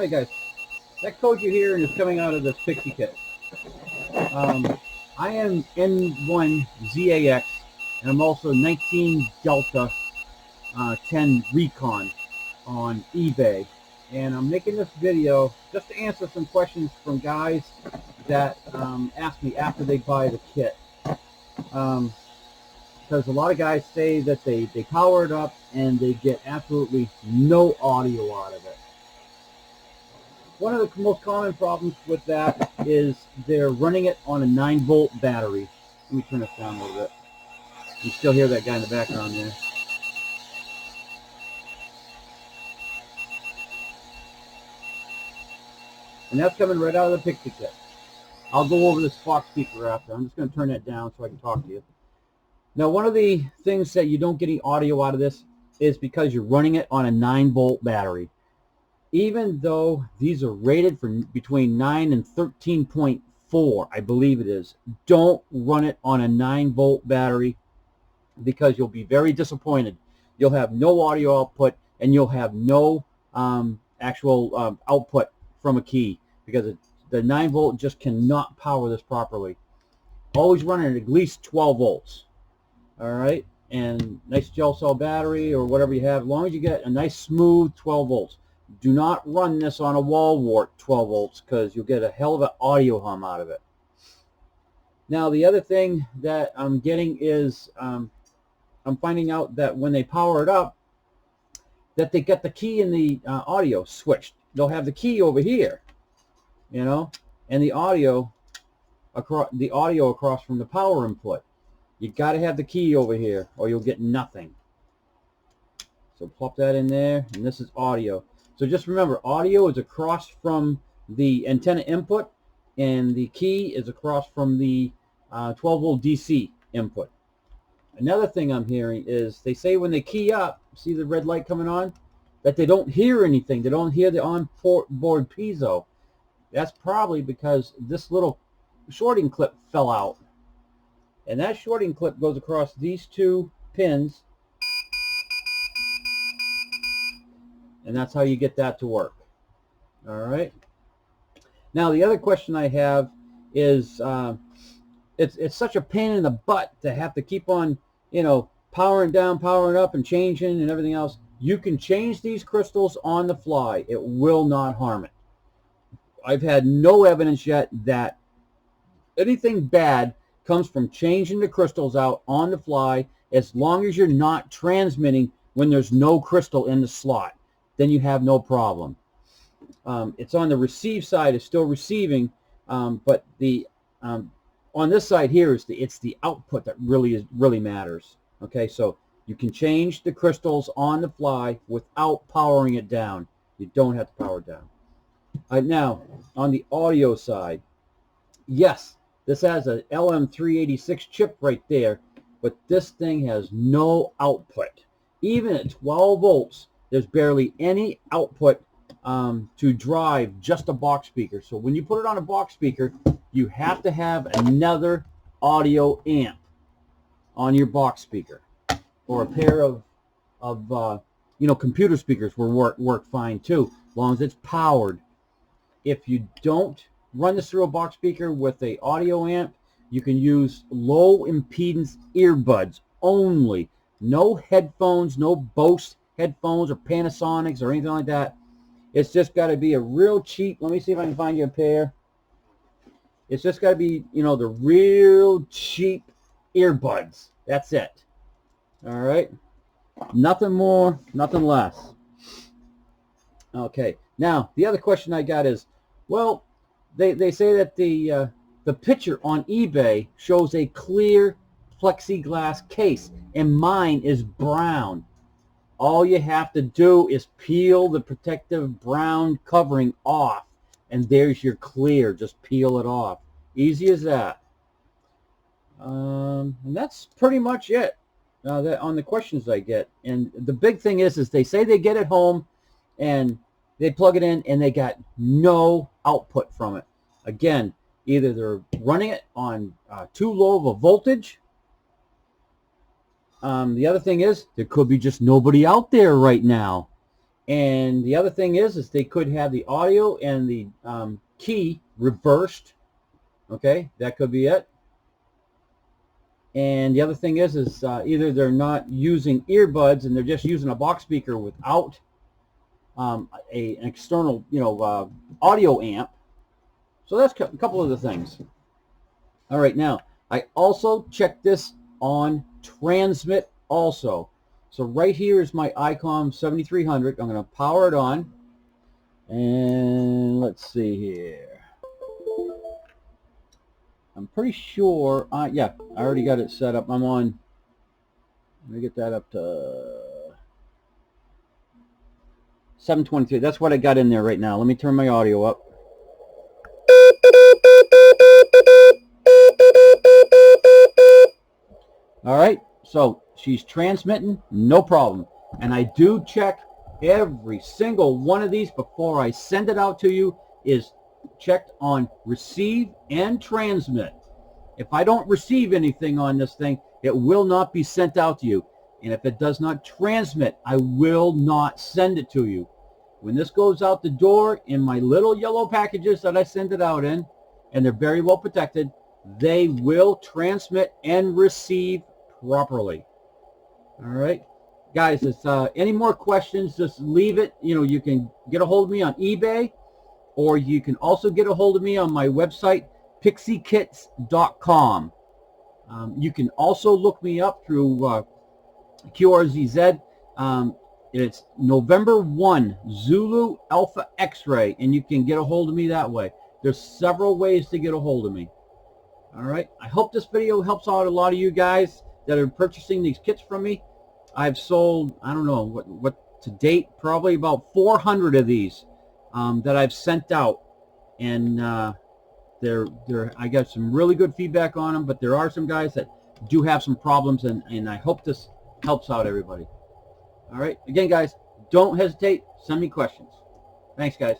Hi guys, that code you hear is coming out of this Pixie kit. I am N1ZAX and I'm also 19D10RECON on eBay, and I'm making this video just to answer some questions from guys that ask me after they buy the kit. Because a lot of guys say that they power it up and they get absolutely no audio out of it. One of the most common problems with that is they're running it on a 9-volt battery. Let me turn this down a little bit. You still hear that guy in the background there. And that's coming right out of the Pixie kit. I'll go over this box speaker after. I'm just going to turn that down so I can talk to you. Now, one of the things that you don't get any audio out of this is because you're running it on a 9-volt battery. Even though these are rated for between 9 and 13.4, I believe it is, don't run it on a 9-volt battery because you'll be very disappointed. You'll have no audio output and you'll have no actual output from a key because the 9-volt just cannot power this properly. Always run it at least 12 volts. All right, and nice gel cell battery or whatever you have, as long as you get a nice smooth 12 volts. Do not run this on a wall wart 12 volts because you'll get a hell of an audio hum out of it. Now, the other thing that I'm getting is I'm finding out that when they power it up, that they get the key in the audio switched. They'll have the key over here, you know, and the audio across from the power input. You got to have the key over here or you'll get nothing. So plop that in there, and this is audio. So just remember, audio is across from the antenna input, and the key is across from the 12-volt DC input. Another thing I'm hearing is they say when they key up, see the red light coming on, that they don't hear anything. They don't hear the on-board piezo. That's probably because this little shorting clip fell out. And that shorting clip goes across these two pins. And that's how you get that to work. All right. Now, the other question I have is it's such a pain in the butt to have to keep on, you know, powering down, powering up, and changing and everything else. You can change these crystals on the fly. It will not harm it. I've had no evidence yet that anything bad comes from changing the crystals out on the fly, as long as you're not transmitting when there's no crystal in the slot. Then you have no problem. It's on the receive side, it's still receiving, but the on this side here is it's the output that really matters. Okay, so you can change the crystals on the fly without powering it down. You don't have to power it down. Now, on the audio side, yes, this has a LM386 chip right there, but this thing has no output. Even at 12 volts, there's barely any output to drive just a box speaker. So when you put it on a box speaker, you have to have another audio amp on your box speaker, or a pair of you know, computer speakers will work fine too, as long as it's powered. If you don't run this through a box speaker with a audio amp, you can use low impedance earbuds only. No headphones, no Bose headphones or Panasonics or anything like that. It's just got to be a real cheap, let me see if I can find you a pair. It's just got to be, you know, the real cheap earbuds. That's it. All right. Nothing more, nothing less. Okay. Now, the other question I got is, well, they say that the picture on eBay shows a clear plexiglass case, and mine is brown. All you have to do is peel the protective brown covering off, and there's your clear. Just peel it off. Easy as that. And that's pretty much it on the questions I get. And the big thing is they say they get it home, and they plug it in, and they got no output from it. Again, either they're running it on too low of a voltage. The other thing is there could be just nobody out there right now, And the other thing is they could have the audio and the key reversed. Okay, that could be it. And the other thing is either they're not using earbuds and they're just using a box speaker without an external, audio amp. So that's a couple of the things. All right, now I also checked this on transmit also. So right here is my ICOM 7300. I'm going to power it on. And let's see here. I'm pretty sure, yeah, I already got it set up. I'm on, let me get that up to 723. That's what I got in there right now. Let me turn my audio up. All right, so she's transmitting, no problem. And I do check every single one of these before I send it out to you, is checked on receive and transmit. If I don't receive anything on this thing, it will not be sent out to you. And if it does not transmit, I will not send it to you. When this goes out the door in my little yellow packages that I send it out in, and they're very well protected, they will transmit and receive properly. All right, guys, if any more questions, just leave it. You can get a hold of me on eBay, or you can also get a hold of me on my website, pixiekits.com. You can also look me up through QRZZ. It's November 1, Zulu Alpha X-Ray, and you can get a hold of me that way. There's several ways to get a hold of me. All right, I hope this video helps out a lot of you guys that are purchasing these kits from me. I've sold, I don't know, what to date, probably about 400 of these that I've sent out. And I got some really good feedback on them, but there are some guys that do have some problems, and I hope this helps out everybody. All right, again, guys, don't hesitate. Send me questions. Thanks, guys.